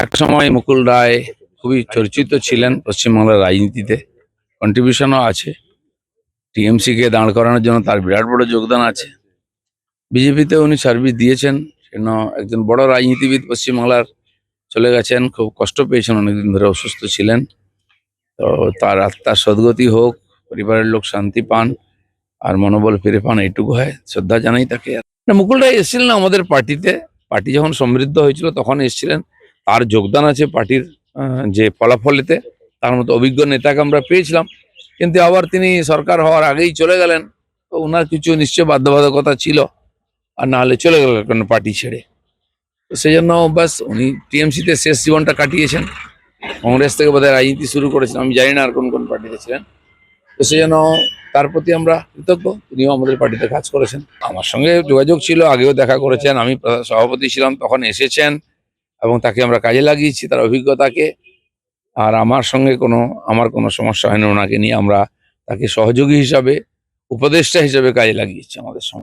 এক সময় মুকুল রায় খুবই চর্চিত ছিলেন পশ্চিমবাংলার রাজনীতিতে, কন্ট্রিবিউশনও আছে। টিএমসি কে দাঁড় করানোর জন্য তার বিরাট বড় যোগদান আছে। বিজেপিতে উনি সার্ভিস দিয়েছেন, সেজন্য একজন বড় রাজনীতিবিদ পশ্চিমবাংলার চলে গেছেন। খুব কষ্ট পেয়েছেন, অনেকদিন ধরে অসুস্থ ছিলেন। তো তার আত্মার সদ্গতি হোক, পরিবারের লোক শান্তি পান আর মনোবল ফিরে পান, এইটুকু হয়। শ্রদ্ধা জানাই তাকে। মুকুল রায় এসেছিলেন আমাদের পার্টিতে, পার্টি যখন সমৃদ্ধ হয়েছিল তখন এসেছিলেন। তার যোগদান আছে পার্টির যে ফলাফলেতে। তার মতো অভিজ্ঞ নেতাকে আমরা পেয়েছিলাম, কিন্তু আবার তিনি সরকার হওয়ার আগেই চলে গেলেন। তো ওনার কিছু নিশ্চয় বাধ্যবাধকতা ছিল, আর না হলে চলে গেল কেন পার্টি ছেড়ে। তো সেই জন্য ব্যাস উনি টিএমসিতে শেষ জীবনটা কাটিয়েছেন। কংগ্রেস থেকে বোধহয় রাজনীতি শুরু করেছেন, আমি জানি না আর কোন কোন পার্টিতে ছিলেন। তো সেই জন্য তার প্রতি আমরা কৃতজ্ঞ। তিনিও আমাদের পার্টিতে কাজ করেছেন, আমার সঙ্গে যোগাযোগ ছিল, আগেও দেখা করেছেন। আমি সভাপতি ছিলাম তখন এসেছেন, এবং তাকে আমরা কাজে লাগিয়েছি তার অভিজ্ঞতাকে। আর আমার কোনো সমস্যা হয়নি ওনাকে নিয়ে। আমরা তাকে সহযোগী হিসাবে, উপদেষ্টা হিসাবে কাজে লাগিয়েছি আমাদের সঙ্গে।